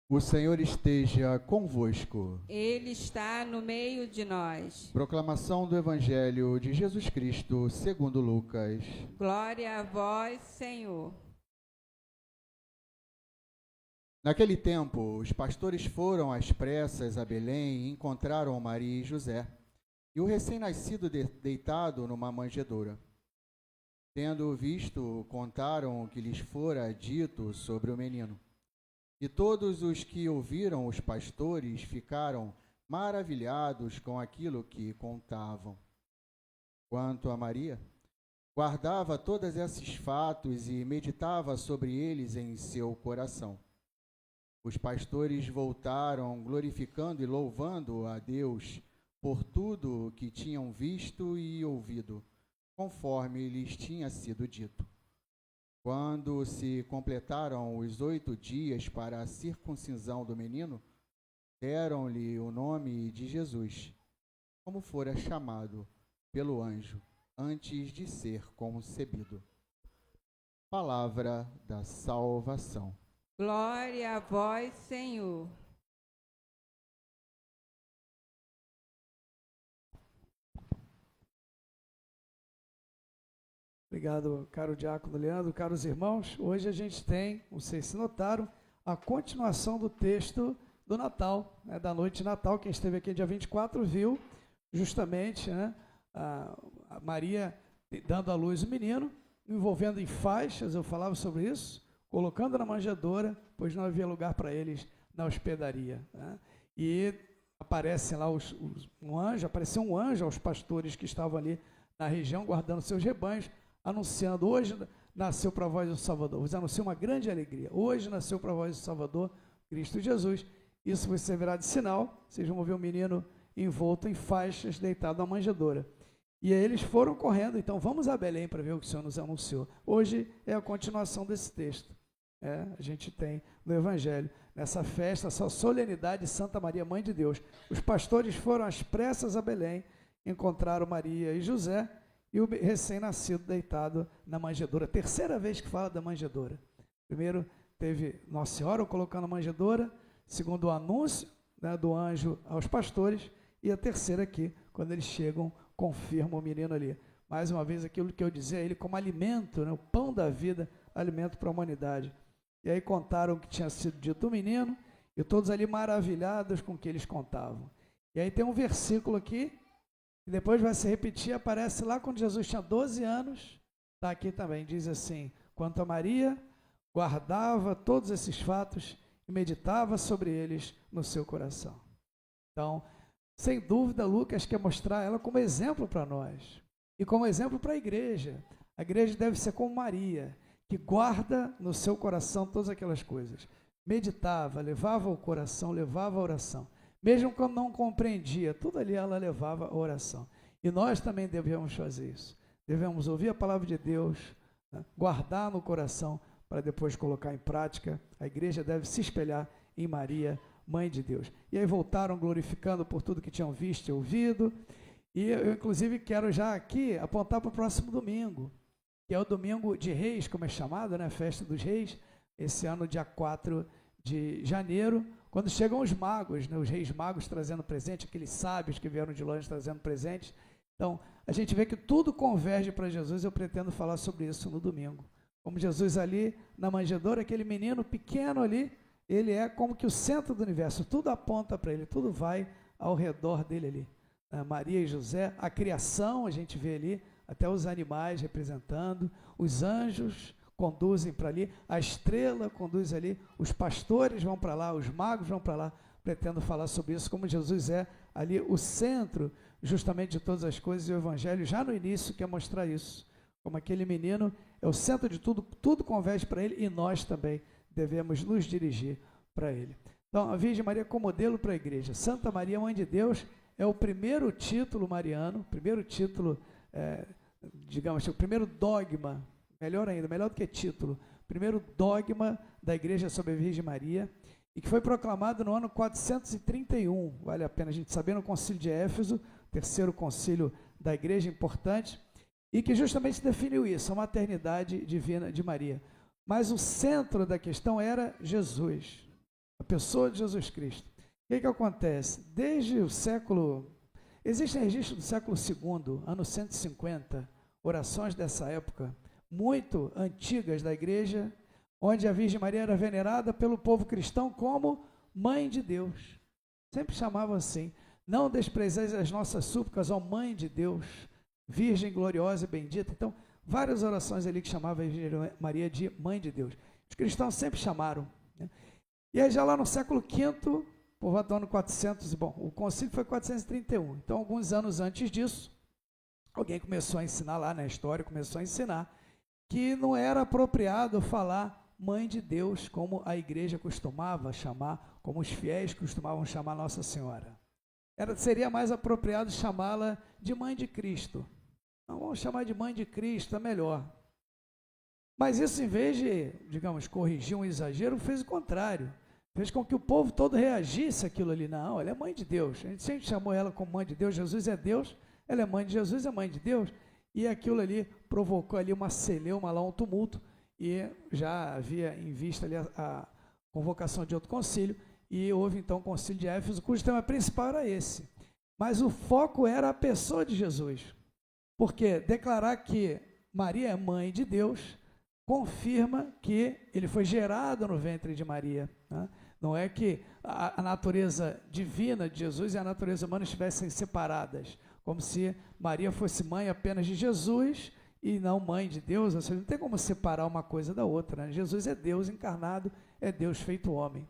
O Senhor esteja convosco. Ele está no meio de nós. Proclamação do Evangelho de Jesus Cristo, segundo Lucas. Glória a vós, Senhor. Naquele tempo, os pastores foram às pressas a Belém e encontraram Maria e José, e o recém-nascido deitado numa manjedoura. Tendo-o visto, contaram o que lhes fora dito sobre o menino. E todos os que ouviram os pastores ficaram maravilhados com aquilo que contavam. Quanto a Maria, guardava todos esses fatos e meditava sobre eles em seu coração. Os pastores voltaram, glorificando e louvando a Deus por tudo o que tinham visto e ouvido, conforme lhes tinha sido dito. Quando se completaram os 8 dias para a circuncisão do menino, deram-lhe o nome de Jesus, como fora chamado pelo anjo antes de ser concebido. Palavra da salvação. Glória a vós, Senhor. Obrigado, caro diácono Leandro, caros irmãos. Hoje a gente tem, vocês se notaram, a continuação do texto do Natal, da noite de Natal. Quem esteve aqui dia 24 viu justamente a Maria dando à luz o menino, envolvendo em faixas, eu falava sobre isso, colocando na manjedoura, pois não havia lugar para eles na hospedaria. E aparece lá apareceu um anjo aos pastores que estavam ali na região, guardando seus rebanhos, anunciando: hoje nasceu para vós o Salvador. Vos anuncio uma grande alegria. Hoje nasceu para vós o Salvador, Cristo Jesus. Isso vai servirá de sinal. Vocês vão ver um menino envolto em faixas, deitado na manjedoura. E aí eles foram correndo. Então vamos a Belém para ver o que o Senhor nos anunciou. Hoje é a continuação desse texto. A gente tem no Evangelho, nessa festa, essa solenidade de Santa Maria, Mãe de Deus. Os pastores foram às pressas a Belém, encontraram Maria e José, e o recém-nascido deitado na manjedoura. Terceira vez que fala da manjedoura. Primeiro teve Nossa Senhora colocando a manjedoura, segundo o anúncio do anjo aos pastores, e a terceira aqui, quando eles chegam, confirma o menino ali. Mais uma vez, aquilo que eu dizia, ele como alimento, o pão da vida, alimento para a humanidade. E aí contaram o que tinha sido dito o menino, e todos ali maravilhados com o que eles contavam. E aí tem um versículo aqui, e depois vai se repetir, aparece lá quando Jesus tinha 12 anos, está aqui também, diz assim: quanto a Maria, guardava todos esses fatos e meditava sobre eles no seu coração. Então, sem dúvida, Lucas quer mostrar ela como exemplo para nós e como exemplo para a igreja. A igreja deve ser como Maria, que guarda no seu coração todas aquelas coisas. Meditava, levava ao coração, levava a oração. Mesmo quando não compreendia, tudo ali ela levava a oração. E nós também devemos fazer isso. Devemos ouvir a palavra de Deus, guardar no coração, para depois colocar em prática. A igreja deve se espelhar em Maria, Mãe de Deus. E aí voltaram glorificando por tudo que tinham visto e ouvido. E eu, inclusive, quero já aqui apontar para o próximo domingo, que é o domingo de Reis, como é chamado, Festa dos Reis, esse ano, dia 4 de janeiro, quando chegam os magos, os reis magos trazendo presente, aqueles sábios que vieram de longe trazendo presentes. Então, a gente vê que tudo converge para Jesus. Eu pretendo falar sobre isso no domingo. Como Jesus ali na manjedoura, aquele menino pequeno ali, ele é como que o centro do universo, tudo aponta para ele, tudo vai ao redor dele ali. Maria e José, a criação, a gente vê ali, até os animais representando, os anjos conduzem para ali, a estrela conduz ali, os pastores vão para lá, os magos vão para lá. Pretendo falar sobre isso, como Jesus é ali o centro justamente de todas as coisas, e o Evangelho já no início quer mostrar isso, como aquele menino é o centro de tudo, tudo converge para ele, e nós também devemos nos dirigir para ele. Então, a Virgem Maria como modelo para a igreja. Santa Maria, Mãe de Deus, é o primeiro título mariano, primeiro título, digamos, o primeiro dogma, melhor ainda, melhor do que título, primeiro dogma da igreja sobre a Virgem Maria, e que foi proclamado no ano 431, vale a pena a gente saber, no concílio de Éfeso, terceiro concílio da igreja importante, e que justamente definiu isso, a maternidade divina de Maria. Mas o centro da questão era Jesus. A pessoa de Jesus Cristo. O que acontece? Desde o século... Existe registro do século II, ano 150, orações dessa época, muito antigas da igreja, onde a Virgem Maria era venerada pelo povo cristão como Mãe de Deus. Sempre chamavam assim: não desprezeis as nossas súplicas, ó Mãe de Deus, Virgem gloriosa e bendita. Então, várias orações ali que chamavam a Virgem Maria de Mãe de Deus. Os cristãos sempre chamaram, né? E aí já lá no século V, por volta do ano 400, bom, o concílio foi 431, então alguns anos antes disso, alguém começou a ensinar lá na história, começou a ensinar que não era apropriado falar Mãe de Deus, como a igreja costumava chamar, como os fiéis costumavam chamar Nossa Senhora. Seria mais apropriado chamá-la de Mãe de Cristo. Não, vamos chamar de Mãe de Cristo, é melhor. Mas isso, em vez de, digamos, corrigir um exagero, fez o contrário. Fez com que o povo todo reagisse àquilo ali. Não, ela é Mãe de Deus. A gente sempre chamou ela como Mãe de Deus. Jesus é Deus, ela é Mãe de Jesus, é Mãe de Deus. E aquilo ali provocou ali uma celeuma, lá um tumulto, e já havia em vista ali a convocação de outro concílio, e houve então o concílio de Éfeso, cujo tema principal era esse. Mas o foco era a pessoa de Jesus, porque declarar que Maria é Mãe de Deus confirma que ele foi gerado no ventre de Maria, né? Não é que a natureza divina de Jesus e a natureza humana estivessem separadas, como se Maria fosse mãe apenas de Jesus e não mãe de Deus. Ou seja, não tem como separar uma coisa da outra, né? Jesus é Deus encarnado, é Deus feito homem.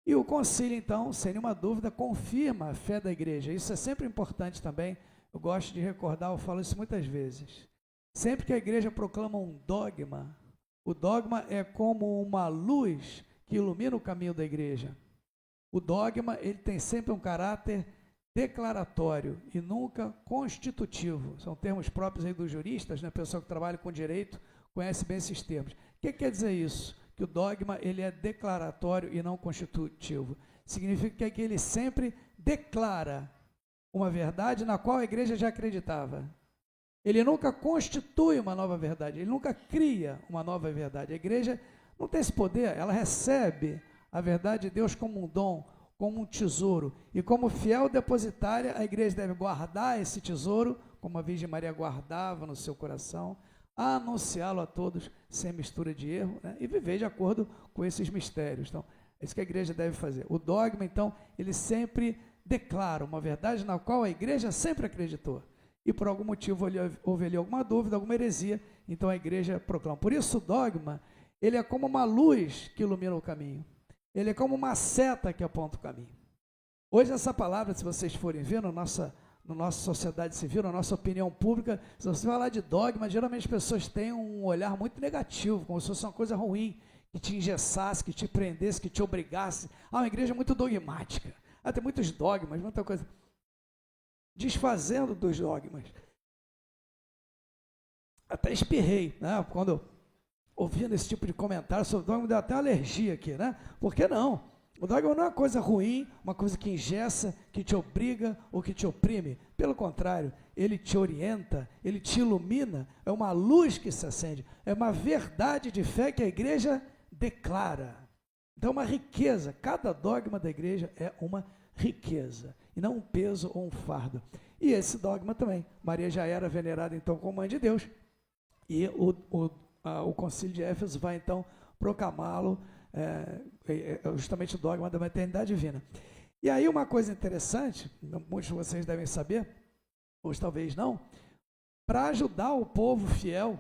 E o concílio, então, sem nenhuma dúvida, confirma a fé da igreja. Isso é sempre importante também. Eu gosto de recordar, eu falo isso muitas vezes. Sempre que a igreja proclama um dogma, o dogma é como uma luz que ilumina o caminho da igreja. O dogma, ele tem sempre um caráter declaratório e nunca constitutivo. São termos próprios aí dos juristas, né? A pessoa que trabalha com direito conhece bem esses termos. O que quer dizer isso? Que o dogma, ele é declaratório e não constitutivo. Significa que ele sempre declara uma verdade na qual a igreja já acreditava. Ele nunca constitui uma nova verdade, ele nunca cria uma nova verdade. A igreja não tem esse poder, ela recebe a verdade de Deus como um dom, como um tesouro. E como fiel depositária, a igreja deve guardar esse tesouro, como a Virgem Maria guardava no seu coração, anunciá-lo a todos sem mistura de erro, né? E viver de acordo com esses mistérios. Então, é isso que a igreja deve fazer. O dogma, então, ele sempre declara uma verdade na qual a igreja sempre acreditou. E por algum motivo houve ali alguma dúvida, alguma heresia, então a igreja proclama. Por isso o dogma, ele é como uma luz que ilumina o caminho. Ele é como uma seta que aponta o caminho. Hoje essa palavra, se vocês forem ver na nossa sociedade civil, na nossa opinião pública, se você falar de dogma, geralmente as pessoas têm um olhar muito negativo, como se fosse uma coisa ruim, que te engessasse, que te prendesse, que te obrigasse. Uma igreja muito dogmática. Tem muitos dogmas, muita coisa. Desfazendo dos dogmas. Até espirrei, né? Quando ouvindo esse tipo de comentário sobre o dogma, deu até alergia aqui, né? Por que não? O dogma não é uma coisa ruim, uma coisa que engessa, que te obriga ou que te oprime. Pelo contrário, ele te orienta, ele te ilumina, é uma luz que se acende, é uma verdade de fé que a igreja declara. Então, uma riqueza, cada dogma da igreja é uma riqueza, e não um peso ou um fardo. E esse dogma também, Maria já era venerada então como Mãe de Deus, e o concílio de Éfeso vai então proclamá-lo, justamente o dogma da maternidade divina. E aí uma coisa interessante, muitos de vocês devem saber, ou talvez não, para ajudar o povo fiel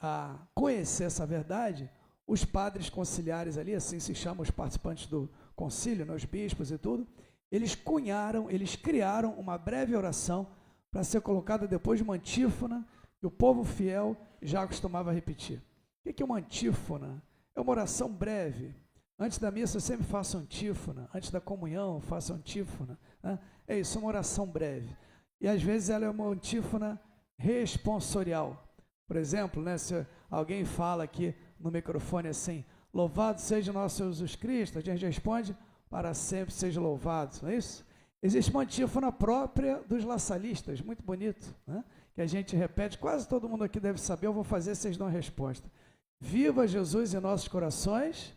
a conhecer essa verdade, os padres conciliares ali, assim se chamam os participantes do concílio, né, os bispos e tudo, eles criaram uma breve oração para ser colocada depois de uma antífona que o povo fiel já costumava repetir. O que é uma antífona? É uma oração breve. Antes da missa eu sempre faço antífona, antes da comunhão eu faço antífona, né? É isso, uma oração breve. E às vezes ela é uma antífona responsorial. Por exemplo, né, se alguém fala aqui no microfone assim, louvado seja nosso Senhor Jesus Cristo, a gente responde, para sempre seja louvado, não é isso? Existe uma antífona própria dos laçalistas, muito bonito, né? Que a gente repete, quase todo mundo aqui deve saber, eu vou fazer, vocês dão a resposta. Viva Jesus em nossos corações.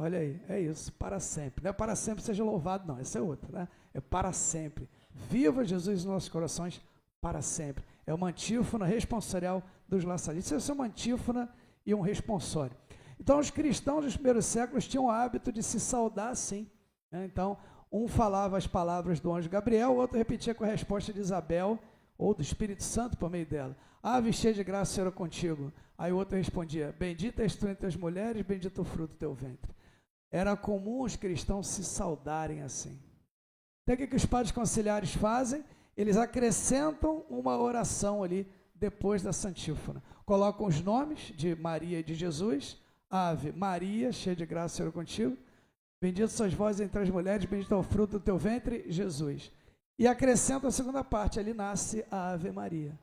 Olha aí, é isso, para sempre. Não é para sempre seja louvado, não, essa é outra, né? É para sempre. Viva Jesus nos nossos corações para sempre. É uma antífona responsorial dos laçadistas. Isso é uma antífona e um responsório. Então, os cristãos dos primeiros séculos tinham o hábito de se saudar assim, né? Então, um falava as palavras do anjo Gabriel, o outro repetia com a resposta de Isabel, ou do Espírito Santo por meio dela. Ave cheia de graça, o Senhor é contigo. Aí o outro respondia, bendita és tu entre as mulheres, bendito o fruto do teu ventre. Era comum os cristãos se saudarem assim. Então, o que os padres conciliares fazem? Eles acrescentam uma oração ali, depois da santífona. Colocam os nomes de Maria e de Jesus. Ave Maria, cheia de graça, o Senhor é contigo. Bendito sois vós entre as mulheres, bendito é o fruto do teu ventre, Jesus. E acrescenta a segunda parte, ali nasce a Ave Maria.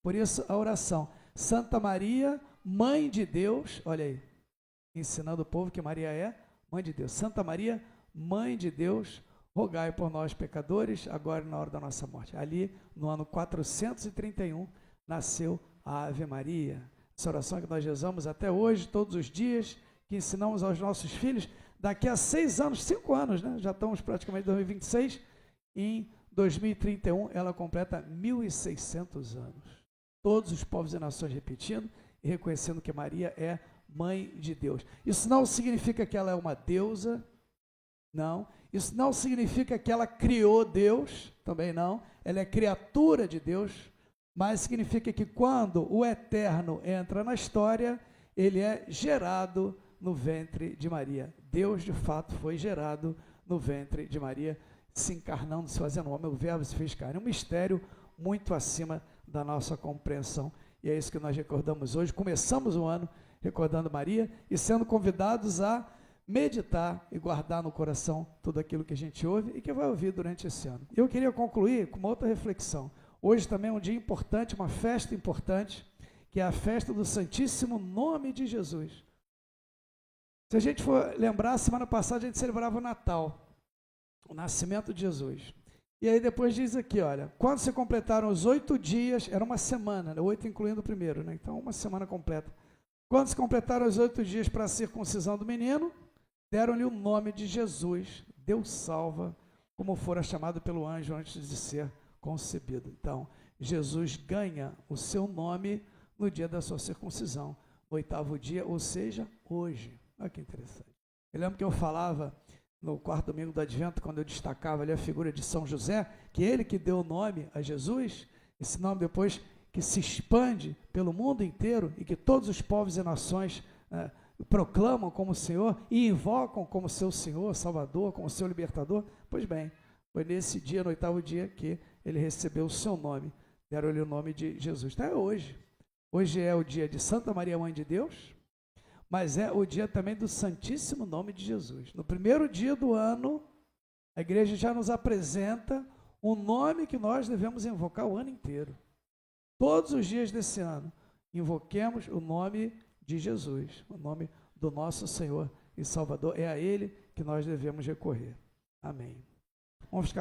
Por isso a oração, Santa Maria, Mãe de Deus, olha aí, ensinando o povo que Maria é Mãe de Deus. Santa Maria, Mãe de Deus, rogai por nós pecadores, agora e na hora da nossa morte. Ali, no ano 431, nasceu a Ave Maria. Essa oração que nós rezamos até hoje, todos os dias, que ensinamos aos nossos filhos, daqui a 6 anos, 5 anos, né? Já estamos praticamente em 2026, em 2031 ela completa 1.600 anos. Todos os povos e nações repetindo e reconhecendo que Maria é Mãe de Deus. Isso não significa que ela é uma deusa, não. Isso não significa que ela criou Deus, também não. Ela é criatura de Deus, mas significa que quando o Eterno entra na história, ele é gerado no ventre de Maria. Deus, de fato, foi gerado no ventre de Maria, se encarnando, se fazendo homem, o verbo se fez carne. Um mistério muito acima da nossa compreensão. E é isso que nós recordamos hoje. Começamos o ano recordando Maria e sendo convidados a meditar e guardar no coração tudo aquilo que a gente ouve e que vai ouvir durante esse ano. Eu queria concluir com uma outra reflexão. Hoje também é um dia importante, uma festa importante, que é a festa do Santíssimo Nome de Jesus. Se a gente for lembrar, semana passada a gente celebrava o Natal, o nascimento de Jesus. E aí depois diz aqui, olha, quando se completaram os 8 dias, era uma semana, 8 incluindo o primeiro, né? Então uma semana completa. Quando se completaram os 8 dias para a circuncisão do menino, deram-lhe o nome de Jesus, Deus salva, como fora chamado pelo anjo antes de ser concebido. Então, Jesus ganha o seu nome no dia da sua circuncisão, no 8º dia, ou seja, hoje. Olha que interessante. Eu lembro que eu falava no 4º domingo do Advento, quando eu destacava ali a figura de São José, que ele que deu o nome a Jesus, esse nome depois que se expande pelo mundo inteiro e que todos os povos e nações proclamam como Senhor e invocam como seu Senhor, Salvador, como seu Libertador. Pois bem, foi nesse dia, no 8º dia, que ele recebeu o seu nome, deram-lhe o nome de Jesus. Então é hoje. Hoje é o dia de Santa Maria, Mãe de Deus, mas é o dia também do Santíssimo Nome de Jesus. No primeiro dia do ano, a igreja já nos apresenta um nome que nós devemos invocar o ano inteiro. Todos os dias desse ano, invoquemos o nome de Jesus, o nome do nosso Senhor e Salvador. É a Ele que nós devemos recorrer. Amém. Vamos ficar